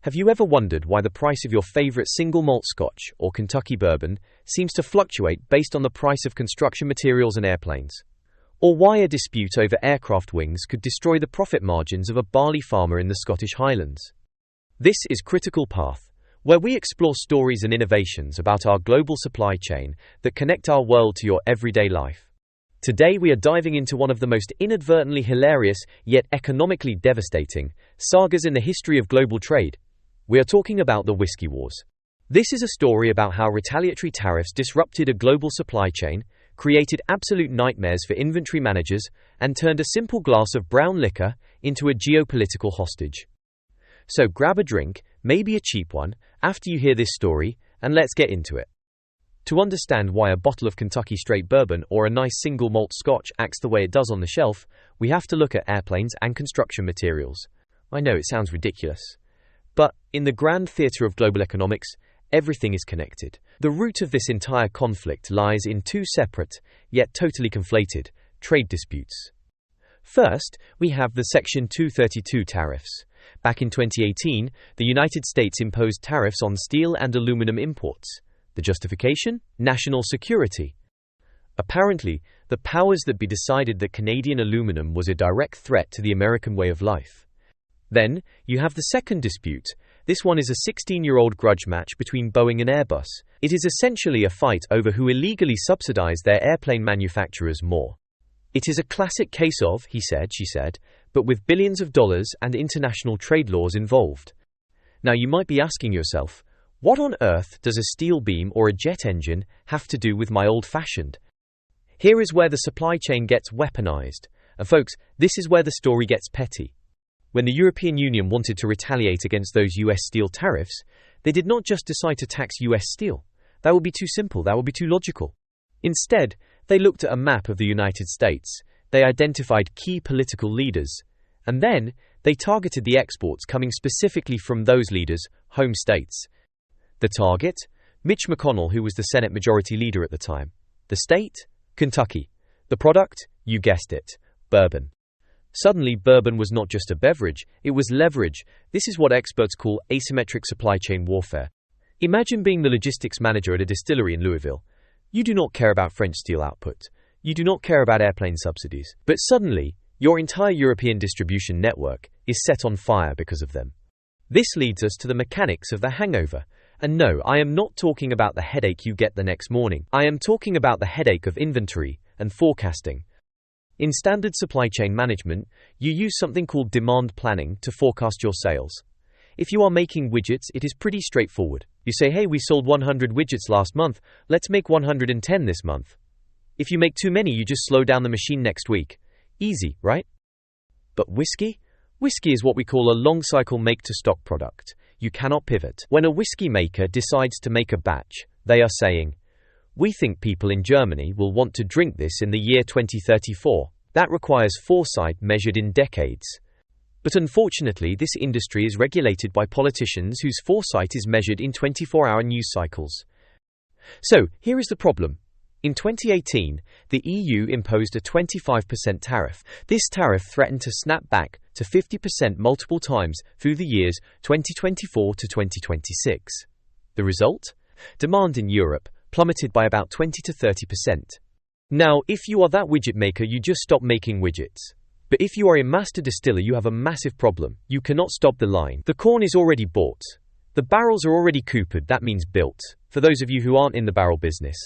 Have you ever wondered why the price of your favorite single malt Scotch or Kentucky bourbon seems to fluctuate based on the price of construction materials and airplanes? Or why a dispute over aircraft wings could destroy the profit margins of a barley farmer in the Scottish Highlands? This is Critical Path, where we explore stories and innovations about our global supply chain that connect our world to your everyday life. Today we are diving into one of the most inadvertently hilarious, yet economically devastating, sagas in the history of global trade. We are talking about the Whiskey Wars. This is a story about how retaliatory tariffs disrupted a global supply chain, created absolute nightmares for inventory managers, and turned a simple glass of brown liquor into a geopolitical hostage. So grab a drink, maybe a cheap one, after you hear this story, and let's get into it. To understand why a bottle of Kentucky straight bourbon or a nice single malt Scotch acts the way it does on the shelf, we have to look at airplanes and construction materials. I know it sounds ridiculous. But, in the grand theatre of global economics, everything is connected. The root of this entire conflict lies in two separate, yet totally conflated, trade disputes. First, we have the Section 232 tariffs. Back in 2018, the United States imposed tariffs on steel and aluminum imports. The justification? National security. Apparently, the powers that be decided that Canadian aluminum was a direct threat to the American way of life. Then, you have the second dispute. This one is a 16-year-old grudge match between Boeing and Airbus. It is essentially a fight over who illegally subsidize their airplane manufacturers more. It is a classic case of, he said, she said, but with billions of dollars and international trade laws involved. Now you might be asking yourself, what on earth does a steel beam or a jet engine have to do with my old-fashioned? Here is where the supply chain gets weaponized. And folks, this is where the story gets petty. When the European Union wanted to retaliate against those US steel tariffs, they did not just decide to tax US steel. That would be too simple, that would be too logical. Instead, they looked at a map of the United States, they identified key political leaders, and then they targeted the exports coming specifically from those leaders' home states. The target? Mitch McConnell, who was the Senate Majority Leader at the time. The state? Kentucky. The product? You guessed it, bourbon. Suddenly, bourbon was not just a beverage, it was leverage. This is what experts call asymmetric supply chain warfare. Imagine being the logistics manager at a distillery in Louisville. You do not care about French steel output. You do not care about airplane subsidies. But suddenly, your entire European distribution network is set on fire because of them. This leads us to the mechanics of the hangover. And no, I am not talking about the headache you get the next morning. I am talking about the headache of inventory and forecasting. In standard supply chain management, you use something called demand planning to forecast your sales. If you are making widgets, it is pretty straightforward. You say, hey, we sold 100 widgets last month, let's make 110 this month. If you make too many, you just slow down the machine next week. Easy, right? But whiskey? Whiskey is what we call a long-cycle make-to-stock product. You cannot pivot. When a whiskey maker decides to make a batch, they are saying, we think people in Germany will want to drink this in the year 2034. That requires foresight measured in decades. But unfortunately, this industry is regulated by politicians whose foresight is measured in 24-hour news cycles. So, here is the problem. In 2018, the EU imposed a 25% tariff. This tariff threatened to snap back to 50% multiple times through the years 2024 to 2026. The result? Demand in Europe plummeted by about 20 to 30%. Now, if you are that widget maker, you just stop making widgets. But if you are a master distiller, you have a massive problem. You cannot stop the line. The corn is already bought. The barrels are already coopered, that means built. For those of you who aren't in the barrel business,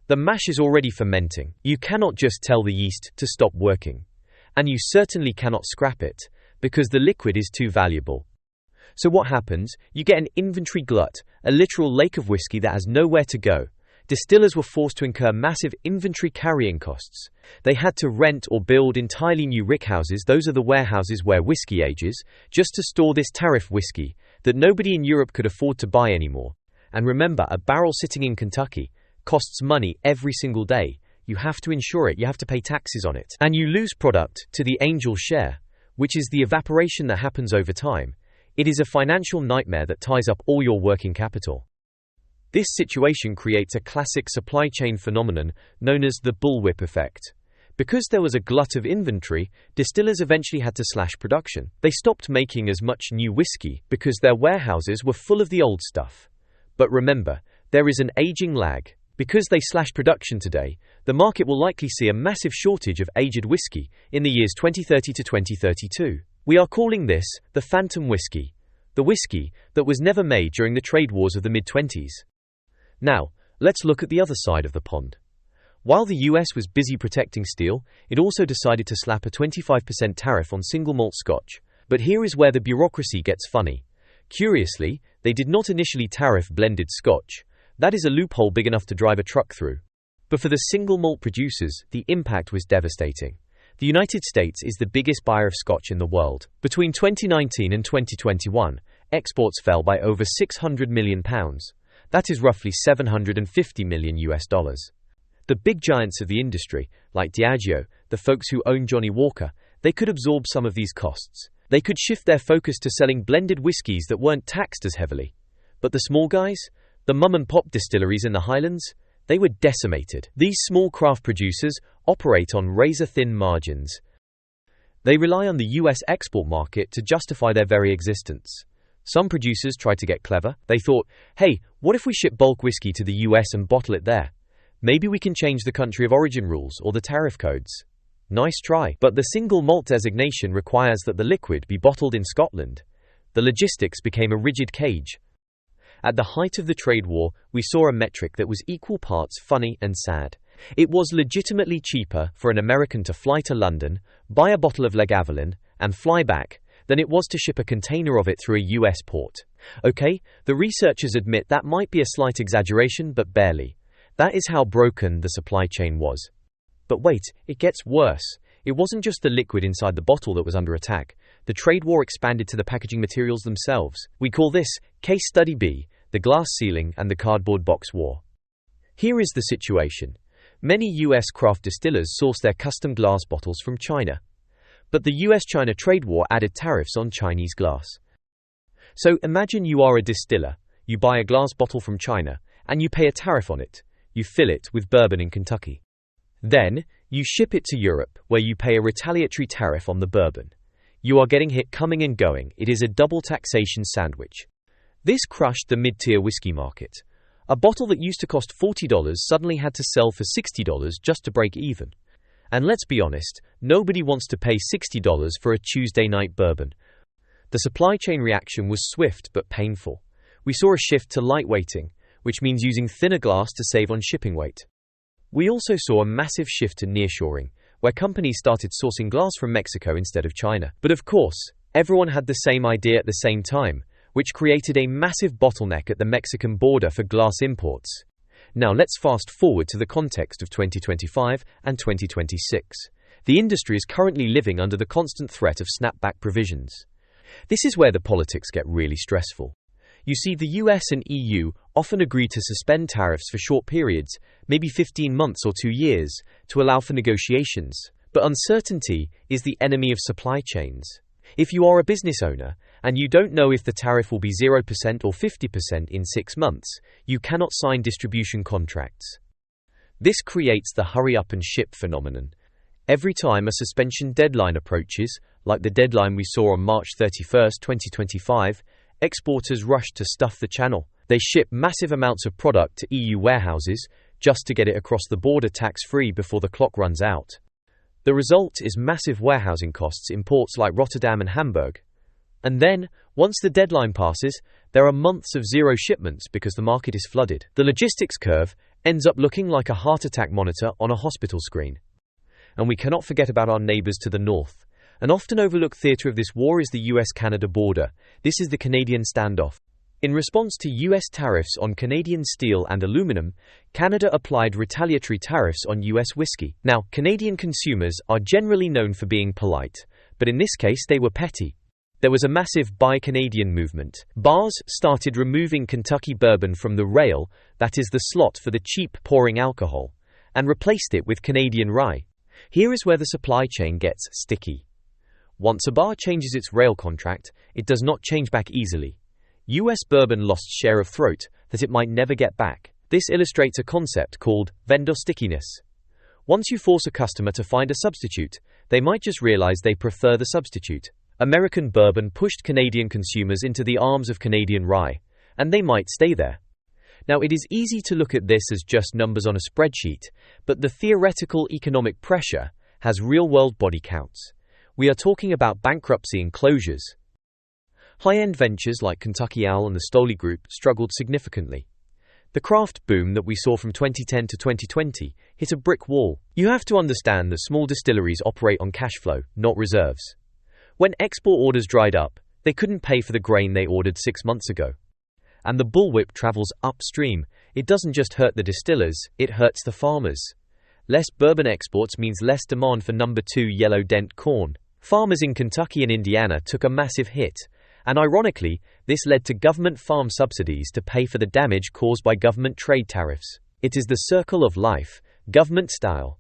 the mash is already fermenting. You cannot just tell the yeast to stop working. And you certainly cannot scrap it, because the liquid is too valuable. So what happens? You get an inventory glut, a literal lake of whiskey that has nowhere to go. Distillers were forced to incur massive inventory carrying costs. They had to rent or build entirely new rickhouses, those are the warehouses where whiskey ages, just to store this tariff whiskey that nobody in Europe could afford to buy anymore. And remember, a barrel sitting in Kentucky costs money every single day. You have to insure it, you have to pay taxes on it. And you lose product to the angel share, which is the evaporation that happens over time. It is a financial nightmare that ties up all your working capital. This situation creates a classic supply chain phenomenon known as the bullwhip effect. Because there was a glut of inventory, distillers eventually had to slash production. They stopped making as much new whiskey because their warehouses were full of the old stuff. But remember, there is an aging lag. Because they slash production today, the market will likely see a massive shortage of aged whiskey in the years 2030 to 2032. We are calling this the phantom whiskey, the whiskey that was never made during the trade wars of the mid-20s. Now, let's look at the other side of the pond. While the US was busy protecting steel, it also decided to slap a 25% tariff on single malt Scotch. But here is where the bureaucracy gets funny. Curiously, they did not initially tariff blended Scotch. That is a loophole big enough to drive a truck through. But for the single malt producers, the impact was devastating. The United States is the biggest buyer of Scotch in the world. Between 2019 and 2021, exports fell by over £600 million. That is roughly $750 million. The big giants of the industry, like Diageo, the folks who own Johnnie Walker, they could absorb some of these costs. They could shift their focus to selling blended whiskies that weren't taxed as heavily. But the small guys, the mum-and-pop distilleries in the Highlands, they were decimated. These small craft producers operate on razor-thin margins. They rely on the US export market to justify their very existence. Some producers tried to get clever. They thought, hey, what if we ship bulk whiskey to the US and bottle it there? Maybe we can change the country of origin rules or the tariff codes. Nice try. But the single malt designation requires that the liquid be bottled in Scotland. The logistics became a rigid cage. At the height of the trade war, we saw a metric that was equal parts funny and sad. It was legitimately cheaper for an American to fly to London, buy a bottle of Lagavulin, and fly back, than it was to ship a container of it through a US port. Okay, the researchers admit that might be a slight exaggeration, but barely. That is how broken the supply chain was. But wait, it gets worse. It wasn't just the liquid inside the bottle that was under attack. The trade war expanded to the packaging materials themselves. We call this Case Study B, the glass ceiling and the cardboard box war. Here is the situation. Many US craft distillers source their custom glass bottles from China. But the US-China trade war added tariffs on Chinese glass. So imagine you are a distiller, you buy a glass bottle from China, and you pay a tariff on it. You fill it with bourbon in Kentucky. Then, you ship it to Europe, where you pay a retaliatory tariff on the bourbon. You are getting hit coming and going. It is a double taxation sandwich. This crushed the mid-tier whiskey market. A bottle that used to cost $40 suddenly had to sell for $60 just to break even. And let's be honest, nobody wants to pay $60 for a Tuesday night bourbon. The supply chain reaction was swift but painful. We saw a shift to lightweighting, which means using thinner glass to save on shipping weight. We also saw a massive shift to nearshoring, where companies started sourcing glass from Mexico instead of China. But of course, everyone had the same idea at the same time, which created a massive bottleneck at the Mexican border for glass imports. Now let's fast forward to the context of 2025 and 2026. The industry is currently living under the constant threat of snapback provisions. This is where the politics get really stressful. You see, the US and EU often agree to suspend tariffs for short periods, maybe 15 months or 2 years, to allow for negotiations. But uncertainty is the enemy of supply chains. If you are a business owner, and you don't know if the tariff will be 0% or 50% in 6 months, you cannot sign distribution contracts. This creates the hurry up and ship phenomenon. Every time a suspension deadline approaches, like the deadline we saw on March 31, 2025, exporters rush to stuff the channel. They ship massive amounts of product to EU warehouses just to get it across the border tax-free before the clock runs out. The result is massive warehousing costs in ports like Rotterdam and Hamburg. And then, once the deadline passes, there are months of zero shipments because the market is flooded. The logistics curve ends up looking like a heart attack monitor on a hospital screen. And we cannot forget about our neighbors to the north. An often overlooked theater of this war is the US-Canada border. This is the Canadian standoff. In response to US tariffs on Canadian steel and aluminum, Canada applied retaliatory tariffs on US whiskey. Now, Canadian consumers are generally known for being polite, but in this case they were petty. There was a massive Buy Canadian movement. Bars started removing Kentucky bourbon from the rail, that is the slot for the cheap pouring alcohol, and replaced it with Canadian rye. Here is where the supply chain gets sticky. Once a bar changes its rail contract, it does not change back easily. US bourbon lost share of throat that it might never get back. This illustrates a concept called vendor stickiness. Once you force a customer to find a substitute, they might just realize they prefer the substitute. American bourbon pushed Canadian consumers into the arms of Canadian rye, and they might stay there. Now, it is easy to look at this as just numbers on a spreadsheet, but the theoretical economic pressure has real-world body counts. We are talking about bankruptcy and closures. High-end ventures like Kentucky Owl and the Stoli Group struggled significantly. The craft boom that we saw from 2010 to 2020 hit a brick wall. You have to understand that small distilleries operate on cash flow, not reserves. When export orders dried up, they couldn't pay for the grain they ordered 6 months ago. And the bullwhip travels upstream. It doesn't just hurt the distillers, it hurts the farmers. Less bourbon exports means less demand for number 2 yellow dent corn. Farmers in Kentucky and Indiana took a massive hit, and ironically, this led to government farm subsidies to pay for the damage caused by government trade tariffs. It is the circle of life, government style.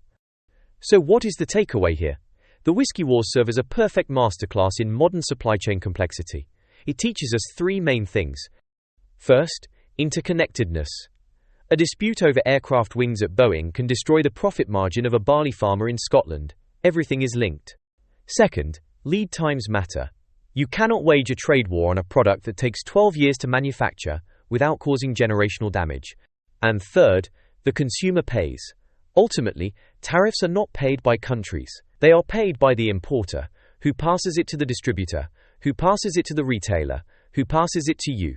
So what is the takeaway here? The whiskey wars serve as a perfect masterclass in modern supply chain complexity. It teaches us 3 main things. First, interconnectedness. A dispute over aircraft wings at Boeing can destroy the profit margin of a barley farmer in Scotland. Everything is linked. Second, lead times matter. You cannot wage a trade war on a product that takes 12 years to manufacture without causing generational damage. And third, the consumer pays. Ultimately, tariffs are not paid by countries. They are paid by the importer, who passes it to the distributor, who passes it to the retailer, who passes it to you.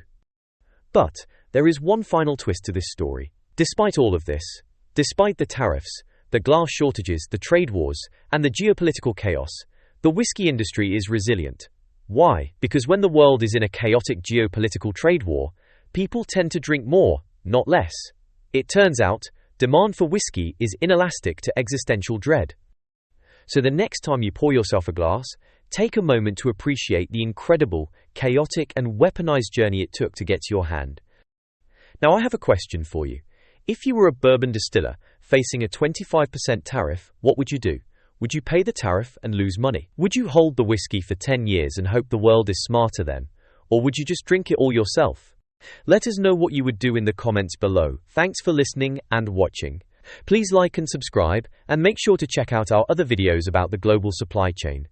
But there is one final twist to this story. Despite all of this, despite the tariffs, the glass shortages, the trade wars, and the geopolitical chaos, the whiskey industry is resilient. Why? Because when the world is in a chaotic geopolitical trade war, people tend to drink more, not less. It turns out, demand for whiskey is inelastic to existential dread. So the next time you pour yourself a glass, take a moment to appreciate the incredible, chaotic, and weaponized journey it took to get to your hand. Now I have a question for you. If you were a bourbon distiller facing a 25% tariff, what would you do? Would you pay the tariff and lose money? Would you hold the whiskey for 10 years and hope the world is smarter then? Or would you just drink it all yourself? Let us know what you would do in the comments below. Thanks for listening and watching. Please like and subscribe, and make sure to check out our other videos about the global supply chain.